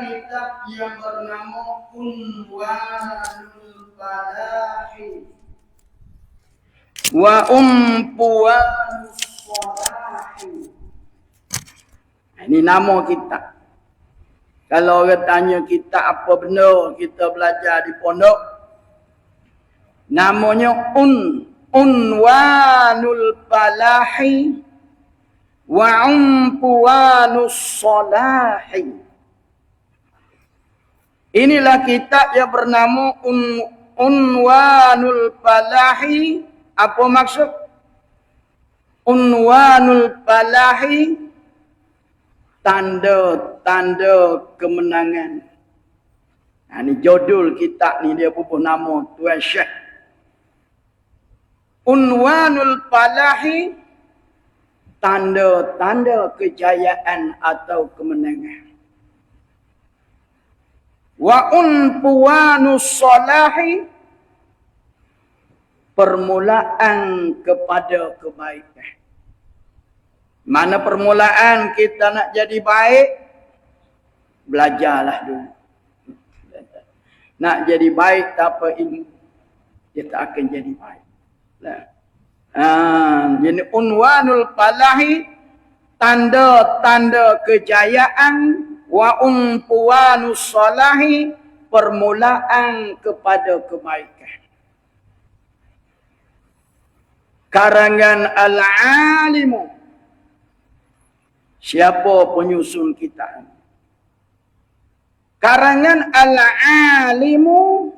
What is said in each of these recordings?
kitab yang bernama Unwanul Falahi wa Umpuwanus Salahi. Ini nama kitab. Kalau orang tanya kitab apa benda kita belajar di pondok, namanya Unwanul Falahi wa Umpuwanus Salahi. Inilah kitab yang bernama Unwanul Falahi. Apa maksud? Unwanul Falahi, tanda-tanda kemenangan. Nah, ini judul kitab ni, dia bubuh nama Tuan Syekh. Unwanul Falahi, tanda-tanda kejayaan atau kemenangan. Wa Unpuwanus Salahi, permulaan kepada kebaikan. Mana permulaan kita nak jadi baik? Belajarlah dulu. Nak jadi baik tanpa ilmu, kita akan jadi baik. Jadi Unwanul Falahi, tanda-tanda kejayaan, wa Umpuwanus Salahi, permulaan kepada kebaikan. Karangan Al-Alimu. Siapa penyusun kitab? Karangan Al-Alimu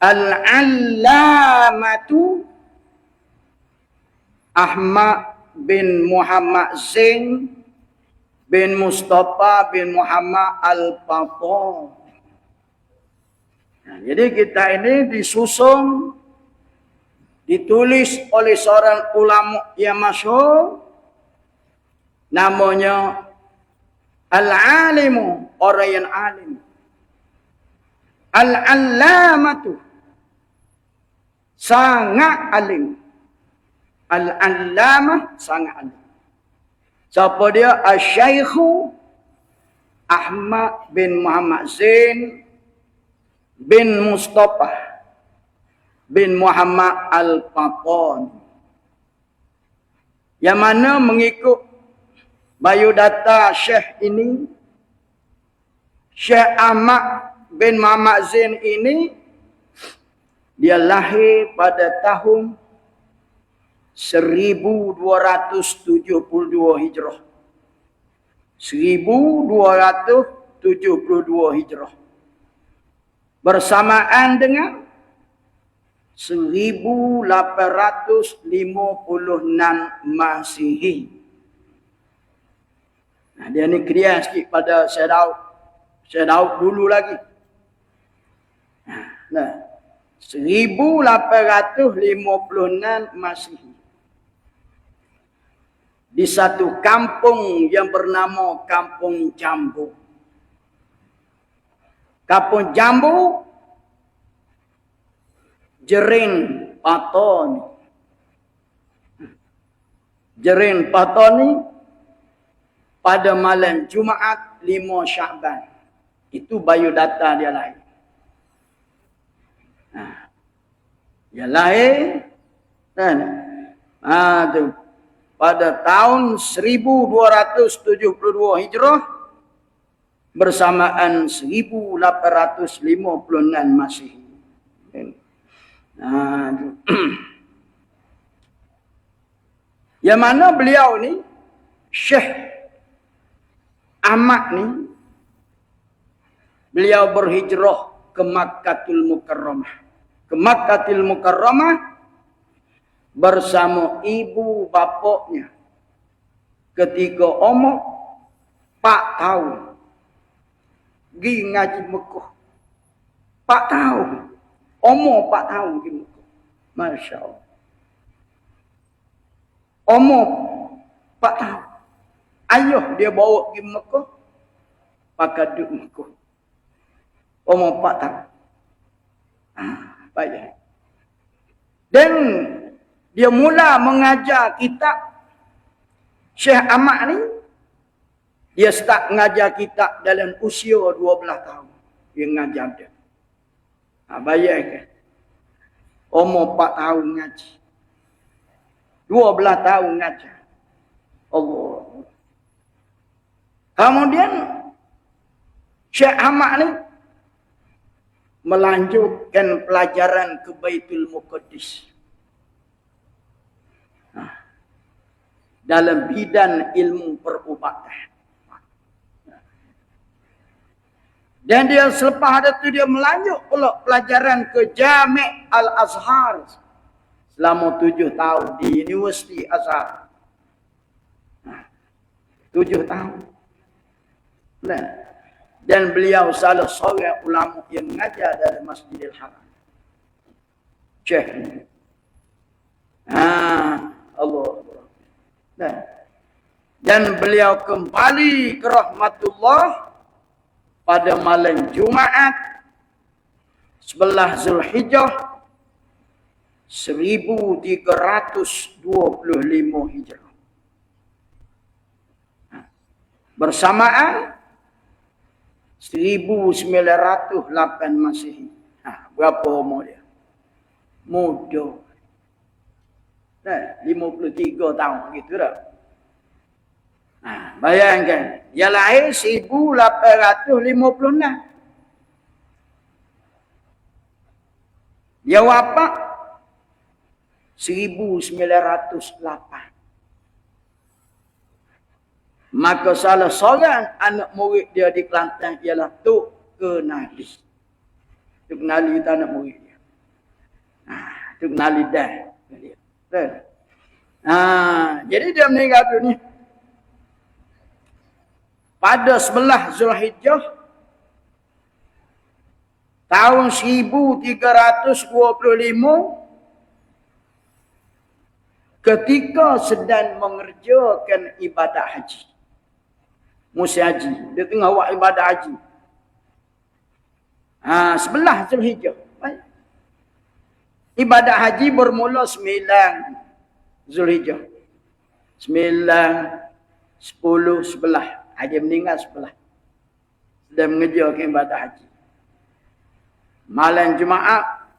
Al-Allamatu Ahmad bin Muhammad Zain bin Mustafa bin Muhammad Al-Fatah. Nah, jadi kita ini disusun, ditulis oleh seorang ulama yang masyhur, namanya Al-Alimu, orang yang alim. Al-Allamatu, sangat alim. Al-Allamah, sangat alim. Siapa dia? Al-Syaikhu Ahmad bin Muhammad Zain bin Mustafa bin Muhammad Al-Fatah, yang mana mengikut biodata Syekh ini, Syekh Ahmad bin Muhammad Zain ini, dia lahir pada tahun 1272 Hijrah. 1272 Hijrah. Bersamaan dengan 1856 Masihi. Nah, dia ni krian sikit pada Syekh Daud. Syekh Daud dulu lagi. Nah, 1856 Masihi. Di satu kampung yang bernama Kampung Jambu. Kampung Jambu, Jerin Patoni. Jerin Patoni pada malam Jumaat 5 Syakban. Itu biodata dia lahir. Dia lahir tu, pada tahun 1272 Hijrah bersamaan 1856 Masihi. Yang mana beliau ni, Syekh Ahmad ni, beliau berhijrah ke Makkatul Mukarramah. Ke Makkatul Mukarramah bersama ibu bapaknya ketika umur 4 tahun. Pergi ngaji Mekah. 4 tahun. Umur 4 tahun pergi Mekah. Masya Allah. Umur 4 tahun. Ayah dia bawa pergi Mekah. Pakai duduk Mekah. Umur 4 tahun. Baik. Dan dia mula mengajar kitab Syekh Ahmad ni Dia start mengajar kitab dalam usia 12 tahun. Dia mengajar dia. Bayangkan. Umur 4 tahun ngaji. 12 tahun ngajar. Allah. Kemudian Syekh Ahmad ni melanjutkan pelajaran ke Baitul Muqaddis. Dalam bidang ilmu perubatan. Dan dia selepas itu dia melanjut pula pelajaran ke Jami' Al-Azhar. Selama 7 tahun di Universiti Azhar. 7 tahun. Dan beliau salah seorang ulama yang mengajar dari Masjidil Haram. Syekh. Allah. Dan beliau kembali ke rahmatullah pada malam Jumaat 11 Zulhijjah 1325 Hijrah. Bersamaan 1908 Masehi. Berapa umur dia? Muda. 53 tahun gitu dah. Bayangkan, dia lahir 1856. Dia wafat 1908. Maka salah seorang anak murid dia di Kelantan ialah Tok Kenali. Tok Kenali itu anak murid dia. Tok Kenali dah. Jadi dia meninggal dunia pada 11 Zulhijjah tahun 1325 ketika sedang mengerjakan ibadat haji. Musim haji. Dia tengah buat ibadat haji. 11 Zulhijjah. Ibadat haji bermula 9 Zulhijjah. 9, 10, 11. Dia meninggal 11. Sedang mengerjakan ibadat haji. Malam Jumaat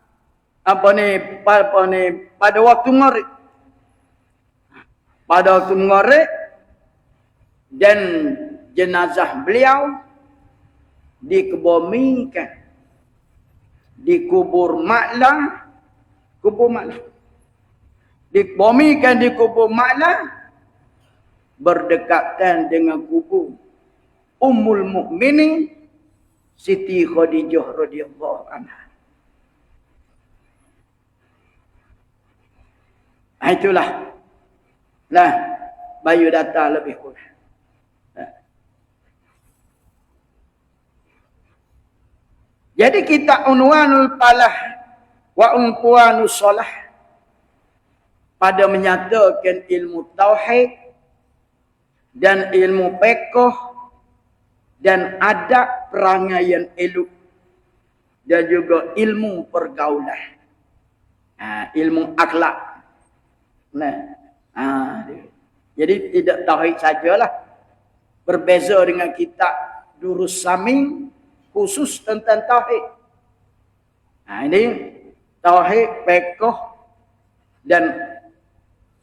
pada waktu maghrib. Pada waktu maghrib dan jenazah beliau dikebumikan di kubur Ma'lah. Dikebumikan di kubur Ma'lah berdekatan dengan kubur Ummul Mukminin Siti Khadijah radhiyallahu anha. Itulah bayu data lebih kurang. Jadi kita unwanul falah wa unwanus shalah pada menyatakan ilmu tauhid dan ilmu fiqh dan adab perangai yang elok dan juga ilmu pergaulan. Ilmu akhlak. Jadi tidak tauhid sajalah. Berbeza dengan kitab Durus Samin khusus tentang tauhid. Ini tauhid, fiqh dan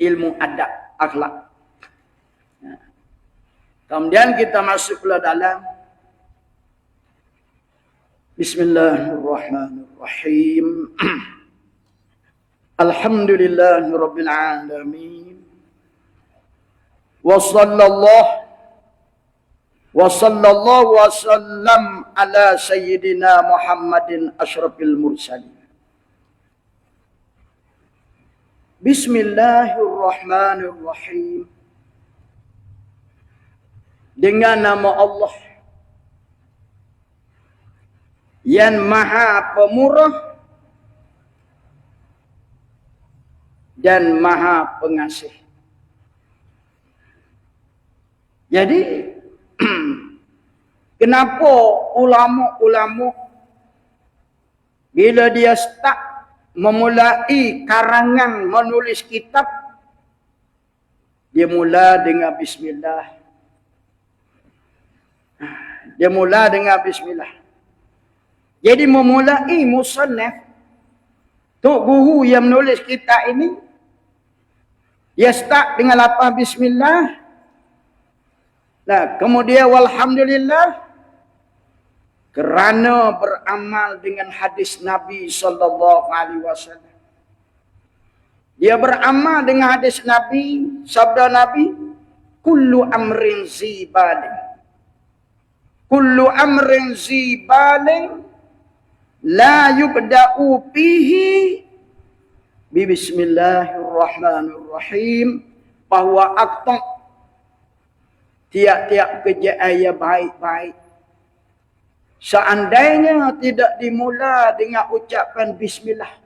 ilmu adab, akhlak. Kemudian kita masuk ke dalam Bismillahirrahmanirrahim. Alhamdulillahirabbil alamin. Wa sallallahu wasallam ala sayyidina Muhammadin asyrafil mursalin. Bismillahirrahmanirrahim. Dengan nama Allah yang Maha Pemurah dan Maha Pengasih. Jadi kenapa ulama-ulama bila dia start memulai karangan menulis kitab, dia mula dengan bismillah. Dia mula dengan bismillah. Jadi memulai musannaf, Tok Guru yang menulis kitab ini, dia start dengan lafaz bismillah. Nah, kemudian walhamdulillah, kerana beramal dengan hadis Nabi sallallahu alaihi wasallam. Dia beramal dengan hadis Nabi, sabda Nabi, kullu amrin zibalin. Kullu amrin zibalin la yubda'u bihi bi bismillahirrahmanirrahim, bahwa akta tiap-tiap kerjaan yang baik-baik seandainya tidak dimula dengan ucapan bismillah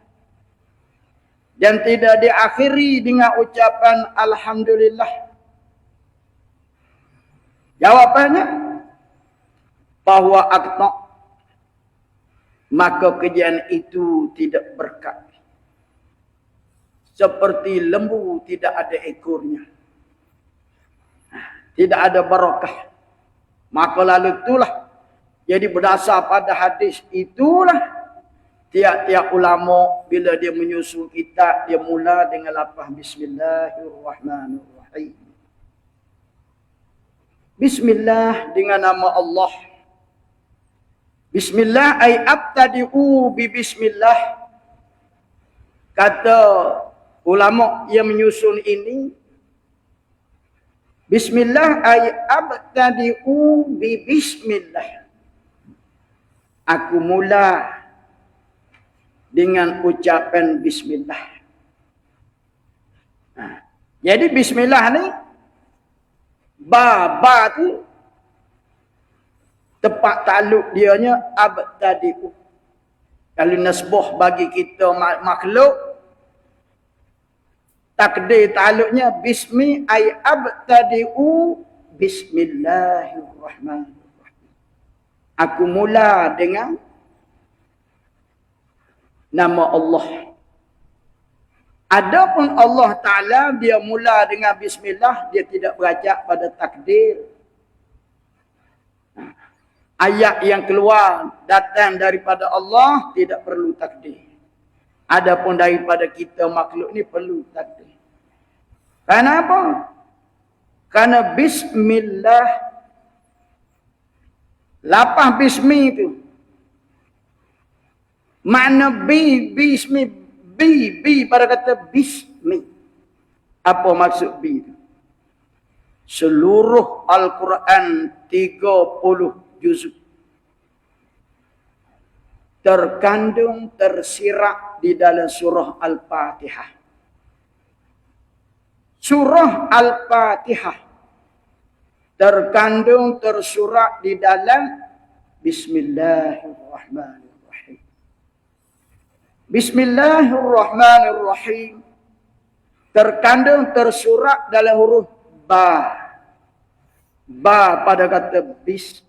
dan tidak diakhiri dengan ucapan alhamdulillah, jawabannya bahwa akta, maka kerjaan itu tidak berkat. Seperti lembu tidak ada ekornya, tidak ada barakah. Maka lalu itulah, jadi berdasar pada hadis itulah tiap-tiap ulama bila dia menyusun kitab, dia mula dengan lafaz bismillahirrahmanirrahim. Bismillah dengan nama Allah. Bismillah ay abtadi'u bi bismillah. Kata ulama yang menyusun ini, bismillah ay abtadi'u bi bismillah. Aku mula dengan ucapan bismillah. Jadi bismillah ni, ba tu tepat takluk dianya abtadi'u. Kalau nasbah bagi kita makhluk, takdir takluknya bismi ay abtadi'u bismillahirrahmanirrahim. Aku mula dengan nama Allah. Adapun Allah Ta'ala, dia mula dengan bismillah, dia tidak beranjak pada takdir. Ayat yang keluar datang daripada Allah tidak perlu takdir. Adapun daripada kita makhluk ni perlu takdir. Kenapa? Karena bismillah, lafaz bismi itu, makna bismi, pada kata bismi. Apa maksud bi itu? Seluruh Al-Quran 30 juzuk terkandung, tersirat di dalam surah Al-Fatihah. Surah Al-Fatihah terkandung, tersurat di dalam Bismillahirrahmanirrahim. Bismillahirrahmanirrahim terkandung, tersurat dalam huruf ba. Ba pada kata bis,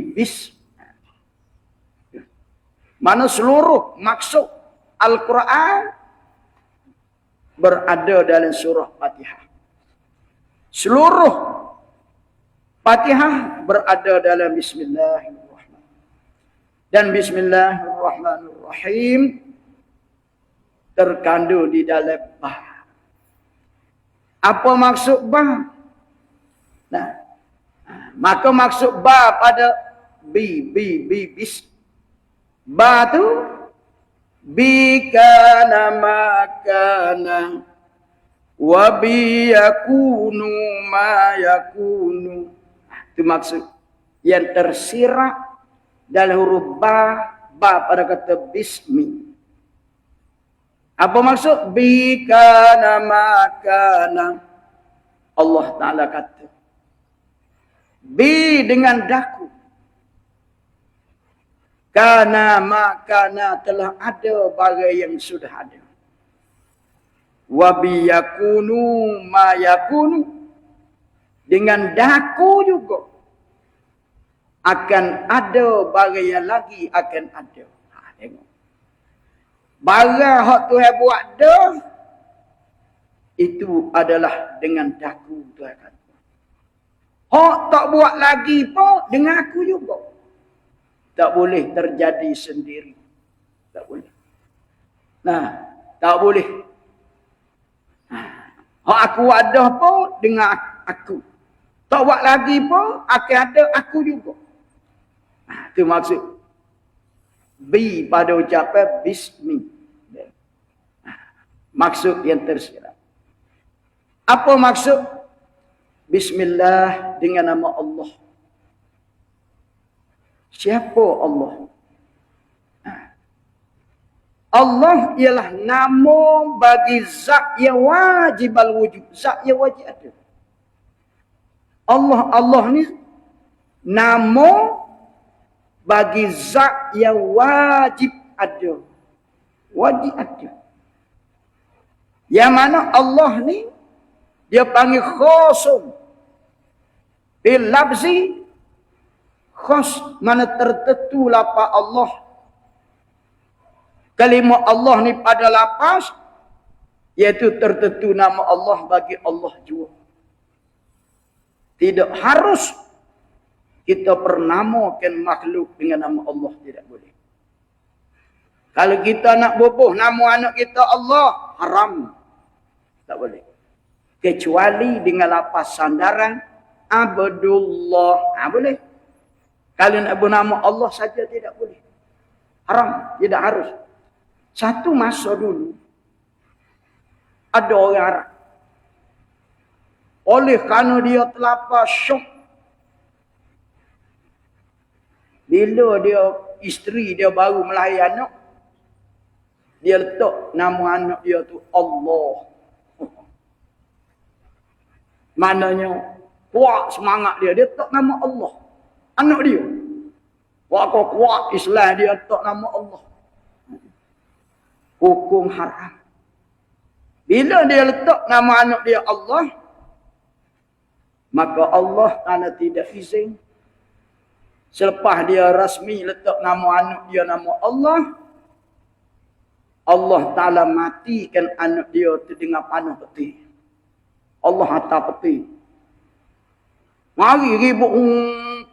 bis. Mana seluruh maksud Al-Quran berada dalam surah Fatihah. Seluruh Fatihah berada dalam Bismillahirrahmanirrahim. Dan Bismillahirrahmanirrahim terkandung di dalam ba. Apa maksud ba? Nah, maka maksud ba pada bis. Ba tu bikana makana wa biyakunu ma yakunu. Itu maksud yang tersirat dalam huruf ba pada kata bismi. Apa maksud bikana makana? Allah Ta'ala kata bi dengan daku, kana makana telah ada barang yang sudah ada. Wa biyakunu ma yakunu, dengan daku juga akan ada barang yang lagi akan ada. Tengok. Barang hak Tuhan buat dah, itu adalah dengan daku Tuhan kata. Hak tak buat lagi pun dengan aku juga. Tak boleh terjadi sendiri. Tak boleh. Nah, tak boleh. Hak aku ada pun dengan aku. Tak buat lagi pun akan ada aku juga. Itu maksud. Bi pada ucapan bismi. Maksud yang tersirat. Apa maksud? Bismillah dengan nama Allah. Siapa Allah? Allah ialah nama bagi zat yang wajib al-wujud. Zat yang wajib ada. Allah ni nama bagi zat yang wajib ada. Wajib ada. Yang mana Allah ni dia panggil khasum. Bil labzi khas mana tertentu lafaz Allah. Kalimah Allah ni pada lafaz iaitu tertentu nama Allah bagi Allah juga. Tidak harus kita pernamakan makhluk dengan nama Allah, tidak boleh. Kalau kita nak bubuh nama anak kita Allah, haram. Tak boleh. Kecuali dengan lafaz sandaran Abdullah. Boleh. Kalau nak bernama Allah saja tidak boleh. Haram, tidak harus. Satu masa dulu ada orang Arab. Oleh kerana dia terlapar syok. Bila isteri dia baru melahirkan anak, dia letak nama anak dia tu Allah. Maknanya kuat semangat dia letak nama Allah. Anak dia. Waktu kuat Islam dia letak nama Allah. Hukum haram. Bila dia letak nama anak dia Allah, maka Allah kerana tidak izin. Selepas dia rasmi letak nama anak dia nama Allah, Allah Ta'ala matikan anak dia tu dengan panah peti. Allah hantar peti. Mari ribut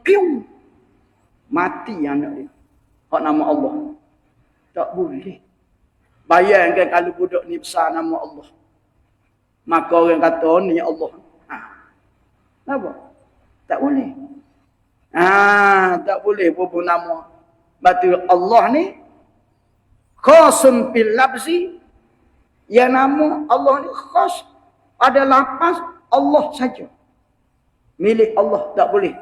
piu. Mati anak dia. Hak nama Allah. Tak boleh. Bayangkan kalau budak ni besar nama Allah. Maka orang kata ni Allah. Kenapa? Tak boleh. Tak boleh bubuh nama. Betul Allah ni khasun bil labzi. Yang nama Allah ni khas pada lafaz Allah saja. Milik Allah tak boleh.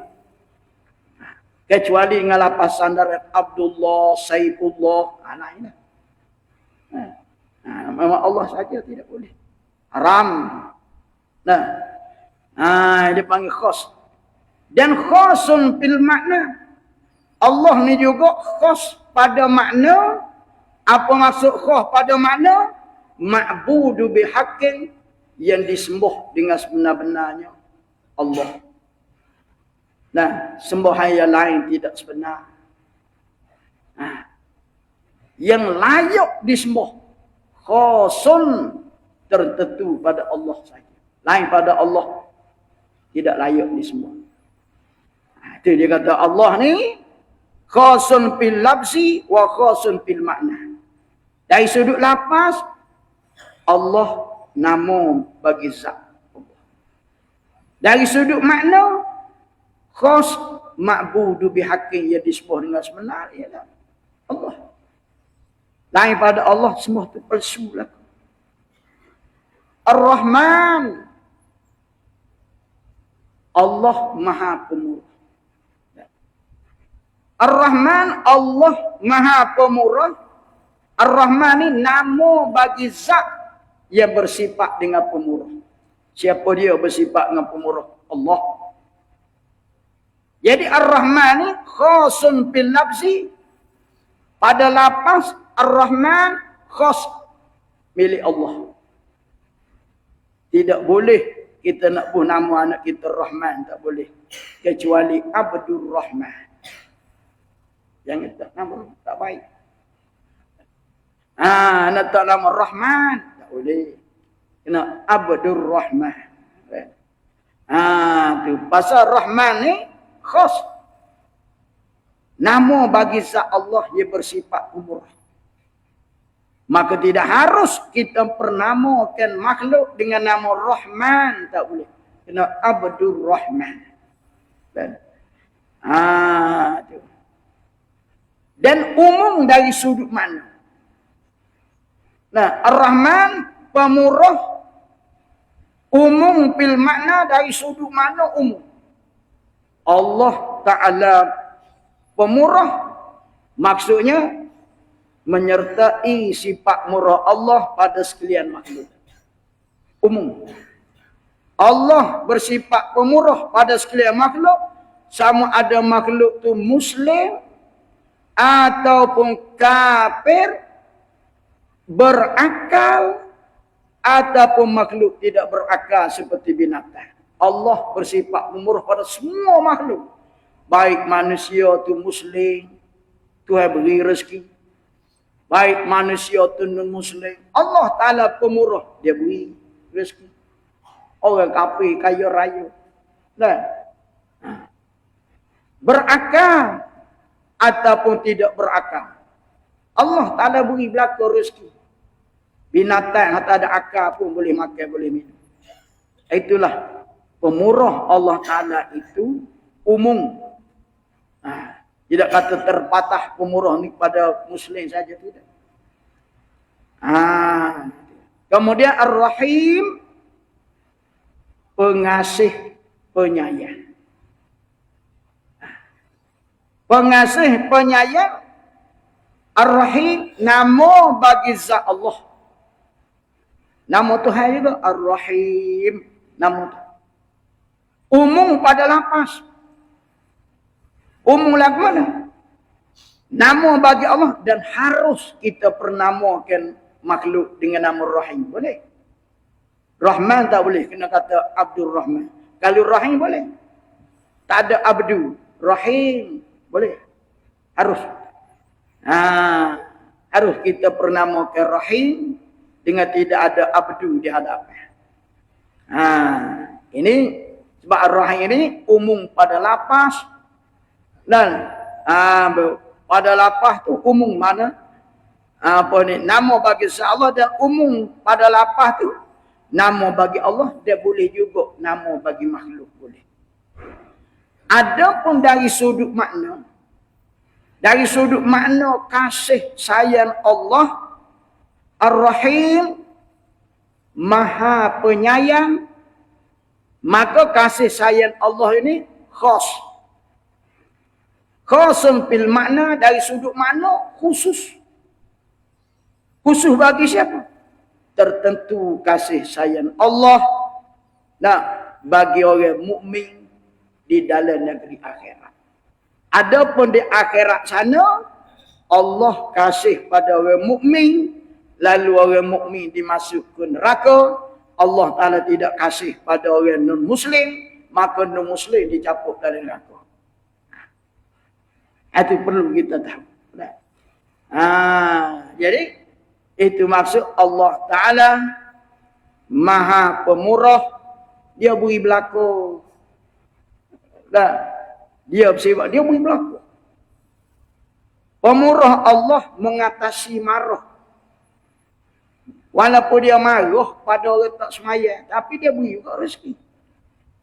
Kecuali dengan lafaz sandaran Abdullah, Saifullah. Lain lah. Memang Allah saja tidak boleh. Haram. Dia panggil khas. Dan khasun bil makna. Allah ni juga khas pada makna. Apa maksud khas pada makna? Ma'budu bihaqqin, yang disembah dengan sebenar-benarnya Allah. Sembahan yang lain tidak sebenar. Yang layak disembah khasun tertentu pada Allah saja. Lain pada Allah tidak layak disembah. Itu dia kata Allah ni khasun fil labzi wa khasun fil makna. Dari sudut lafaz Allah nama bagi zat Allah. Dari sudut makna khas ma'budu bihaqqin, yang disembah dengan sebenar ialah Allah. Lain pada Allah semua itu palsu lah. Ar-Rahman, Allah Maha Pemurah. Ar-Rahman, Allah Maha Pemurah. Ar-Rahman ni nama bagi zat yang bersifat dengan pemurah. Siapa dia bersifat dengan pemurah? Allah. Jadi Ar-Rahman ni khasun bil labzi. Pada lafaz Ar-Rahman khas milik Allah. Tidak boleh kita nak buh nama anak kita Rahman, tak boleh. Kecuali Abdul Rahman. Jangan tak nama, tak baik. Nak tak nama Rahman, tak boleh. Kena Abdul Rahman. Tu pasal Rahman ni khas. Nama bagi zat Allah dia bersifat umur. Maka tidak harus kita pernamakan makhluk dengan nama Rahman, tak boleh. Kena Abdur Rahman. Dan umum dari sudut mana? Nah, Ar-Rahman pemurah umum bil makna dari sudut mana umum. Allah Ta'ala pemurah maksudnya menyertai sifat murah Allah pada sekalian makhluk. Umum. Allah bersifat pemurah pada sekalian makhluk, sama ada makhluk tu Muslim ataupun kafir, berakal ataupun makhluk tidak berakal seperti binatang. Allah bersifat pemurah pada semua makhluk. Baik manusia tu Muslim, Tuhan beri rezeki. Baik manusia tu non-Muslim, Allah Ta'ala pemurah, dia beri rezeki. Orang kafir kaya raya. Nah. Berakal ataupun tidak berakal, Allah Ta'ala beri belaka rezeki. Binatang yang tak ada akal pun boleh makan, boleh minum. Itulah pemurah Allah Ta'ala itu umum. Tidak kata terpatah pemurah ni pada Muslim saja, tidak. Kemudian Ar-Rahim, pengasih penyayang. Pengasih penyayang. Ar-Rahim nama bagi zat Allah. Nama Tuhan juga Ar-Rahim. Nama Tuhan. Umum pada lapas. Umum lagu mana? Nama bagi Allah, dan harus kita pernamakan makhluk dengan nama Rahim. Boleh? Rahman tak boleh. Kena kata Abdur Rahman. Kalau Rahim boleh. Tak ada Abdu. Rahim. Boleh. Harus. Harus kita pernamakan Rahim dengan tidak ada Abdu di hadapan. Ini sebab Ar-Rahim ini umum pada lapas. Dan pada lapas tu umum mana? Nama bagi Allah, dan umum pada lapas tu nama bagi Allah, dia boleh juga nama bagi makhluk boleh. Adapun dari sudut makna, dari sudut makna kasih sayang Allah, Ar-Rahim Maha Penyayang, maka kasih sayang Allah ini khas. Khasun fil makna, dari sudut makna khusus. Khusus bagi siapa? Tertentu kasih sayang Allah bagi orang mukmin di dalam negeri akhirat. Adapun di akhirat sana, Allah kasih pada orang mukmin, lalu orang mukmin dimasukkan neraka. Allah Ta'ala tidak kasih pada orang non-Muslim, maka non-Muslim dicapuk dari neraka. Itu perlu kita tahu. Jadi itu maksud Allah Ta'ala Maha Pemurah. Dia beri belaka. Dia bersifat, dia beri belaka. Pemurah Allah mengatasi marah. Walaupun dia marah pada orang tak sembahyang, tapi dia beri juga rezeki.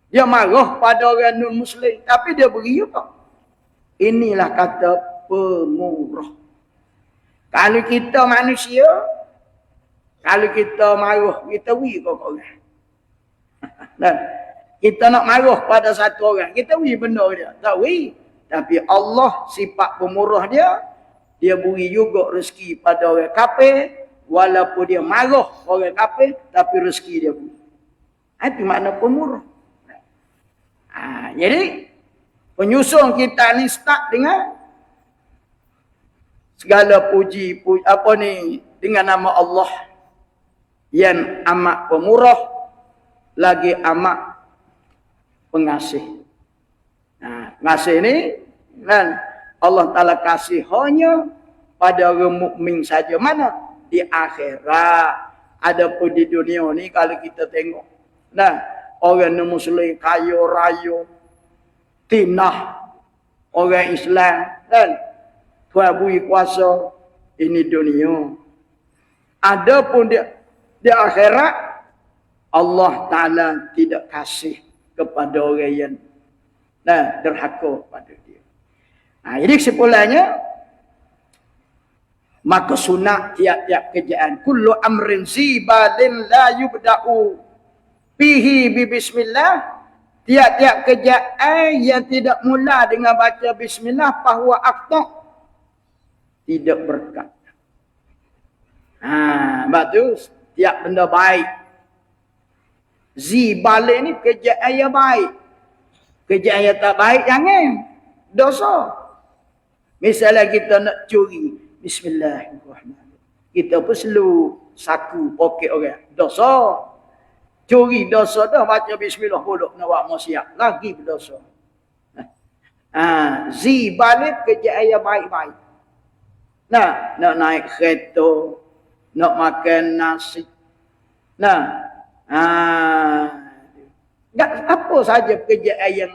Dia marah pada orang non-Muslim, tapi dia beri juga. Inilah kata pemurah. Kalau kita manusia, kalau kita marah, kita beri ke orang. Dan kita nak marah pada satu orang, kita beri benda dia. Tak beri. Tapi Allah sifat pemurah dia, dia beri juga rezeki pada orang kafir, walaupun dia marah orang kafir, tapi rezeki dia beri. Itu makna pemurah. Jadi penyusun kita ni start dengan segala puji dengan nama Allah yang amat pemurah lagi amat pengasih. Pengasih ni kan Allah Ta'ala kasih hanya pada orang mukmin saja. Mana? Di akhirat. Adapun di dunia ni kalau kita tengok. orang non-Muslim kaya raya, tinah orang Islam kan, tuan bui kuasa ini dunia. Adapun di akhirat Allah Taala tidak kasih kepada orang yang derhaka pada dia. Jadi kesimpulannya, maka sunat tiap-tiap kerjaan kullu amrin zibalin la yubda'u bihi bi bismillah, tiap-tiap kerjaan yang tidak mula dengan baca bismillah fahuwa aqta, tidak berkat. Bagus, tiap benda baik. Zibalin ni kerjaan yang baik. Kerjaan yang tak baik jangan, dosa. Misalnya kita nak curi, bismillahirrahmanirrahim, kita pun selu saku poket orang, dosa. Curi dosa dah, baca bismillah pula nak buat maksiat lagi berdosa. Balik kerjaan yang baik-baik. Nak naik kereta, nak makan nasi. Apa saja kerjaan yang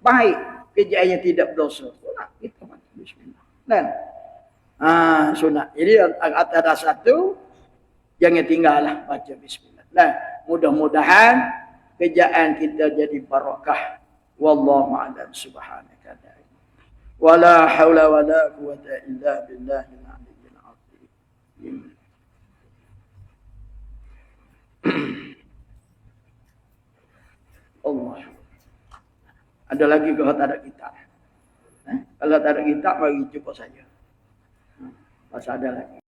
baik, kerjaan yang tidak berdosa. Kita baca bismillah. Sunat. Jadi ada satu, jangan tinggallah baca bismillah. Mudah-mudahan kerjaan kita jadi barakah. Wallahu a'lam. Subhanaka la wala haula wala quwwata illa billahil aliyyil azim. Allah. Ada lagi kalau tak ada kitab? Kalau tak ada kitab, mari jumpa saja. Pasal ada lagi.